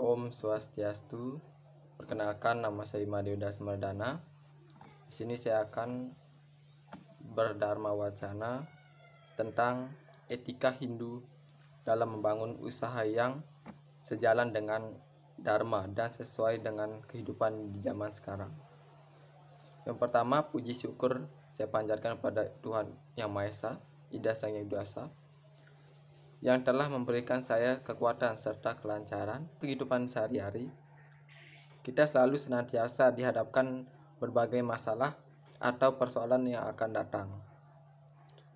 Om Swastiastu. Perkenalkan, nama saya Madyoda Semardana. Di sini saya akan berdharma wacana tentang etika Hindu dalam membangun usaha yang sejalan dengan dharma dan sesuai dengan kehidupan di zaman sekarang. Yang pertama, puji syukur saya panjatkan kepada Tuhan Yang Maha Esa, Ida Sang Hyang Widi Wasa, yang telah memberikan saya kekuatan serta kelancaran kehidupan sehari-hari. Kita selalu senantiasa dihadapkan berbagai masalah atau persoalan yang akan datang.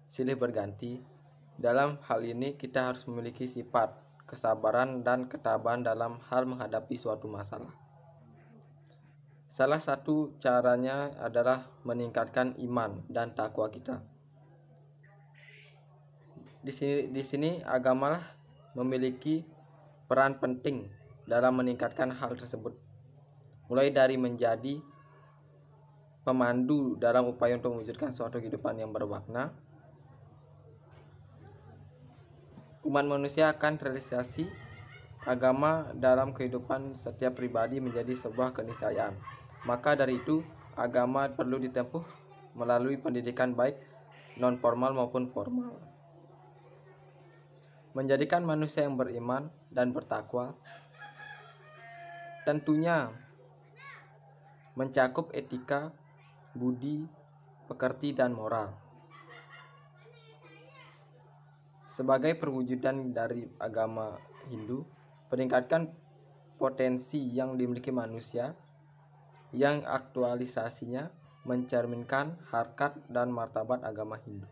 Silih berganti. Dalam hal ini kita harus memiliki sifat kesabaran dan ketabahan dalam hal menghadapi suatu masalah. Salah satu caranya adalah meningkatkan iman dan takwa kita. Di sini agama memiliki peran penting dalam meningkatkan hal tersebut. Mulai dari menjadi pemandu dalam upaya untuk mewujudkan suatu kehidupan yang bermakna. Umat manusia akan terrealisasi agama dalam kehidupan setiap pribadi menjadi sebuah keniscayaan. Maka dari itu, agama perlu ditempuh melalui pendidikan baik non formal maupun formal. Menjadikan manusia yang beriman dan bertakwa tentunya mencakup etika, budi, pekerti, dan moral. Sebagai perwujudan dari agama Hindu, meningkatkan potensi yang dimiliki manusia yang aktualisasinya mencerminkan harkat dan martabat agama Hindu.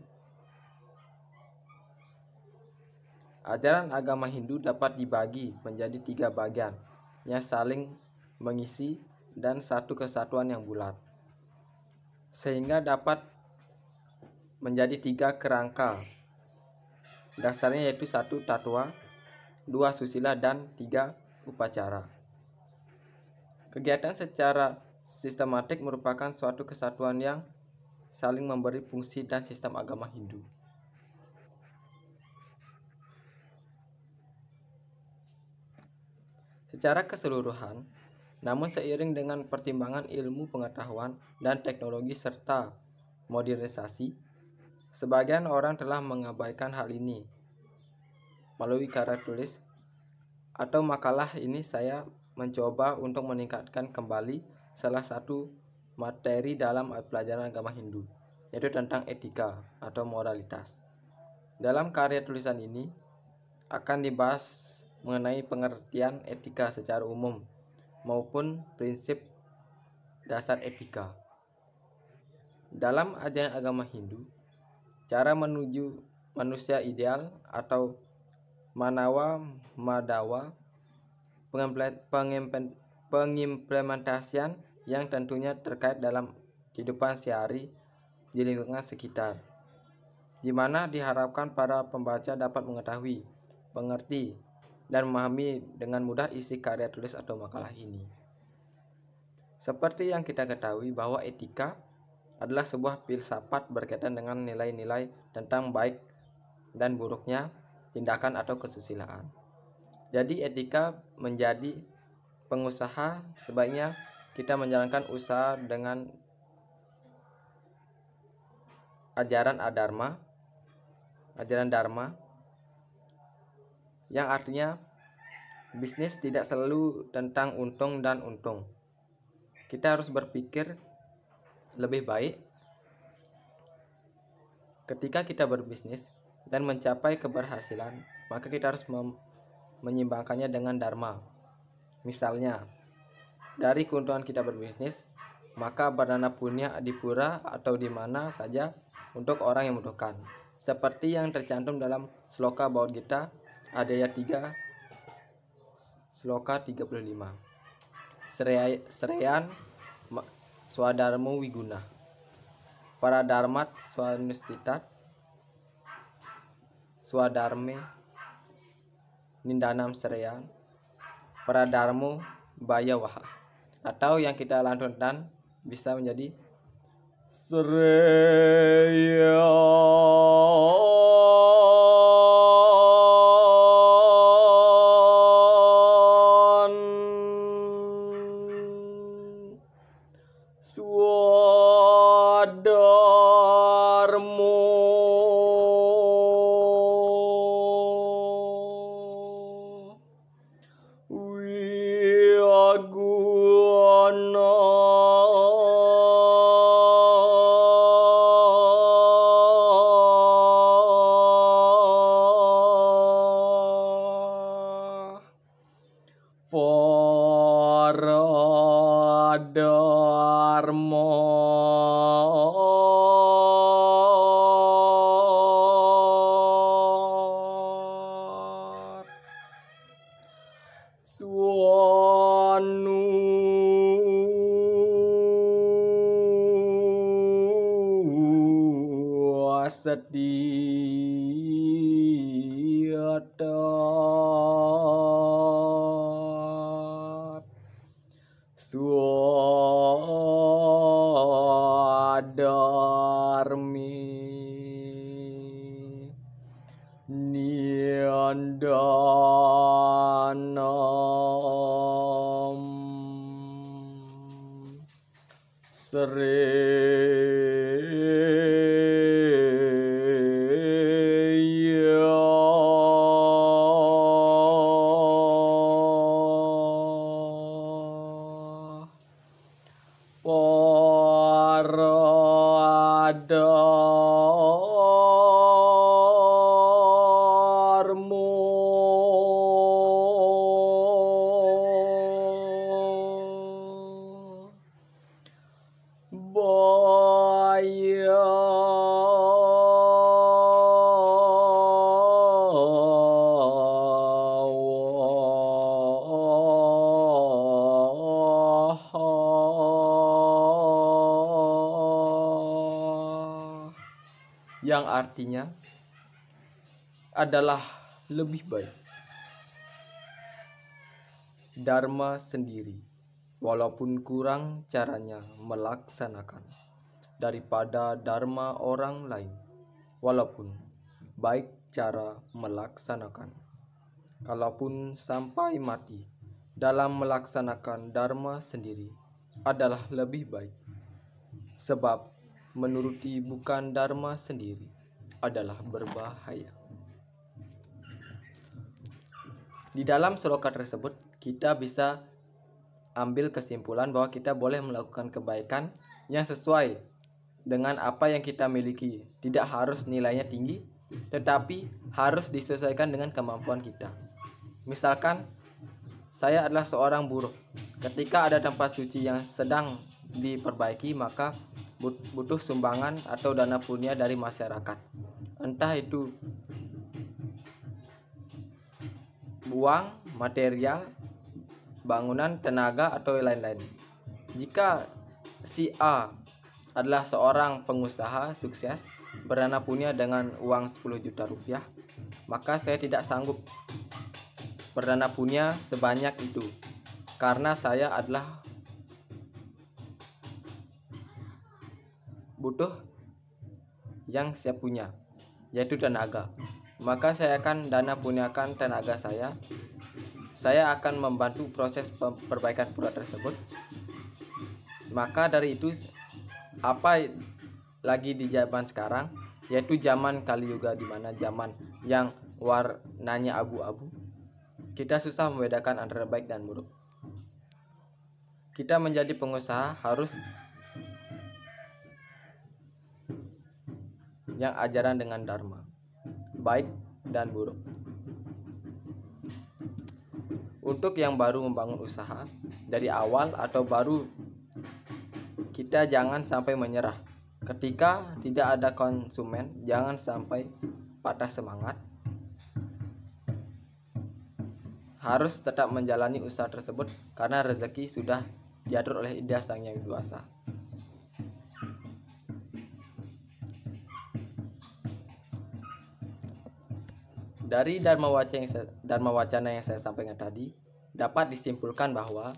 Ajaran agama Hindu dapat dibagi menjadi 3 bagian yang saling mengisi dan satu kesatuan yang bulat, sehingga dapat menjadi 3 kerangka dasarnya, yaitu 1 tatwa, 2 susila, dan 3 upacara. Kegiatan secara sistematik merupakan suatu kesatuan yang saling memberi fungsi dan sistem agama Hindu. Secara keseluruhan, namun seiring dengan pertimbangan ilmu pengetahuan dan teknologi serta modernisasi, sebagian orang telah mengabaikan hal ini. Melalui karya tulis atau makalah ini, saya mencoba untuk meningkatkan kembali salah satu materi dalam pelajaran agama Hindu, yaitu tentang etika atau moralitas. Dalam karya tulisan ini akan dibahas mengenai pengertian etika secara umum maupun prinsip dasar etika. Dalam ajaran agama Hindu, cara menuju manusia ideal atau manawa madawa, pengimplementasian yang tentunya terkait dalam kehidupan sehari di lingkungan sekitar, di mana diharapkan para pembaca dapat mengetahui, mengerti, dan memahami dengan mudah isi karya tulis atau makalah ini. Seperti yang kita ketahui bahwa etika adalah sebuah filsafat berkaitan dengan nilai-nilai tentang baik dan buruknya tindakan atau kesusilaan. Jadi etika menjadi pengusaha, sebaiknya kita menjalankan usaha dengan ajaran dharma, yang artinya bisnis tidak selalu tentang untung dan untung. Kita harus berpikir lebih baik ketika kita berbisnis dan mencapai keberhasilan, maka kita harus menyimbangkannya dengan dharma. Misalnya, dari keuntungan kita berbisnis, maka berdana punya di pura atau di mana saja untuk orang yang membutuhkan. Seperti yang tercantum dalam Sloka Bhagavad Gita Adhyaya 3 Sloka 35. Sreyan Swadharmo Wiguna, para dharmat swanustitat, swadharme nindanam sreyan, para dharmo bayawaha, atau yang kita lantunkan bisa menjadi Sreyan Para dharma swanu sediata swadarmi niandanam Sereya para dharma baya yang artinya adalah lebih baik dharma sendiri walaupun kurang caranya melaksanakan daripada dharma orang lain walaupun baik cara melaksanakan. Kalaupun sampai mati dalam melaksanakan dharma sendiri adalah lebih baik, sebab menuruti bukan dharma sendiri adalah berbahaya. Di dalam sloka tersebut kita bisa ambil kesimpulan bahwa kita boleh melakukan kebaikan yang sesuai dengan apa yang kita miliki. Tidak harus nilainya tinggi, tetapi harus disesuaikan dengan kemampuan kita. Misalkan saya adalah seorang buruh. Ketika ada tempat suci yang sedang diperbaiki, maka butuh sumbangan atau dana punya dari masyarakat. Entah itu uang, material, bangunan, tenaga, atau lain-lain. Jika si A adalah seorang pengusaha sukses berdana punya dengan uang 10 juta rupiah, maka saya tidak sanggup berdana punya sebanyak itu karena saya adalah butuh yang saya punya, yaitu tenaga. Maka saya akan dana punyakan tenaga saya. Saya akan membantu proses perbaikan pura tersebut. Maka dari itu, apa lagi di zaman sekarang, yaitu zaman Kali Yuga, di mana zaman yang warnanya abu-abu, kita susah membedakan antara baik dan buruk. Kita menjadi pengusaha harus yang ajaran dengan dharma, baik dan buruk. Untuk yang baru membangun usaha dari awal atau baru, kita jangan sampai menyerah. Ketika tidak ada konsumen, jangan sampai patah semangat. Harus tetap menjalani usaha tersebut karena rezeki sudah diatur oleh Ida Sang Yang Widi Wasa. Dari dharma wacana yang saya sampaikan tadi, dapat disimpulkan bahwa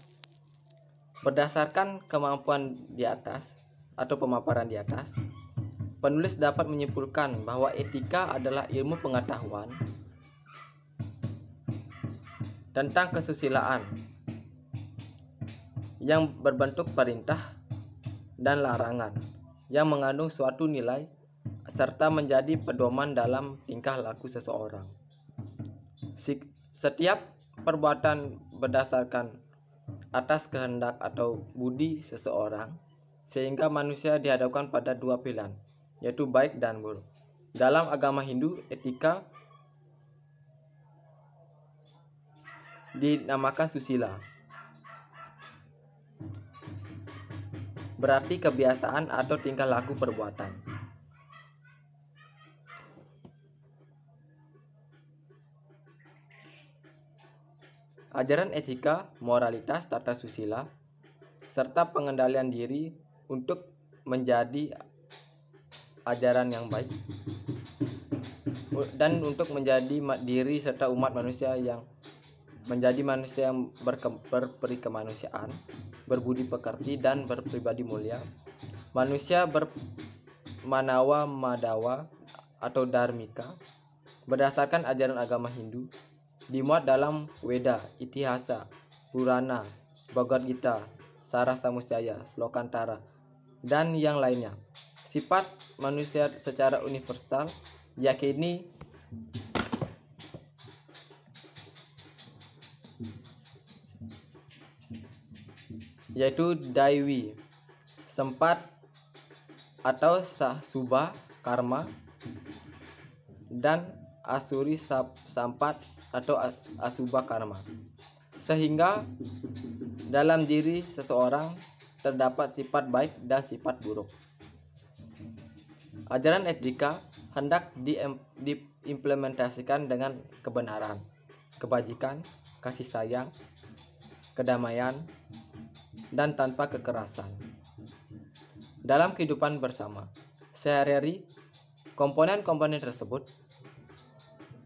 berdasarkan kemampuan di atas atau pemaparan di atas, penulis dapat menyimpulkan bahwa etika adalah ilmu pengetahuan tentang kesusilaan yang berbentuk perintah dan larangan yang mengandung suatu nilai serta menjadi pedoman dalam tingkah laku seseorang. Setiap perbuatan berdasarkan atas kehendak atau budi seseorang, sehingga manusia dihadapkan pada dua pilihan, yaitu baik dan buruk. Dalam agama Hindu, etika dinamakan susila. Berarti kebiasaan atau tingkah laku perbuatan. Ajaran etika, moralitas, tata susila, serta pengendalian diri untuk menjadi ajaran yang baik dan untuk menjadi diri serta umat manusia yang menjadi manusia yang berperi kemanusiaan, berbudi pekerti dan berpribadi mulia. Manusia bermanawa madawa atau dharmika berdasarkan ajaran agama Hindu, dimuat dalam Weda, Itihasa, Purana, Bhagavad Gita, Sara Samustaya, Slokantara, dan yang lainnya. Sifat manusia secara universal yakini yaitu daiwi, sempat atau subha karma, dan asuri sampat atau asubha karma, sehingga dalam diri seseorang terdapat sifat baik dan sifat buruk. Ajaran etika hendak diimplementasikan dengan kebenaran, kebajikan, kasih sayang, kedamaian, dan tanpa kekerasan. Dalam kehidupan bersama, sehari-hari, komponen-komponen tersebut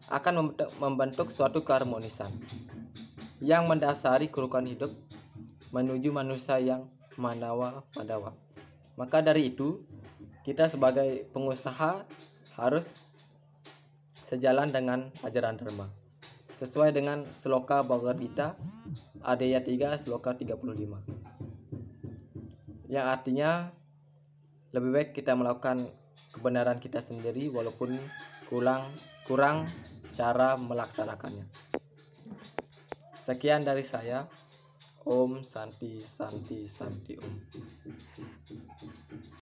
akan membentuk suatu keharmonisan yang mendasari kerukunan hidup menuju manusia yang manawa madawa. Maka dari itu, kita sebagai pengusaha harus sejalan dengan ajaran Dharma sesuai dengan Sloka Bhagavad Gita Adhyaya 3 Sloka 35, yang artinya lebih baik kita melakukan kebenaran kita sendiri walaupun kurang cara melaksanakannya. Sekian dari saya. Om Santi Santi Santi Om.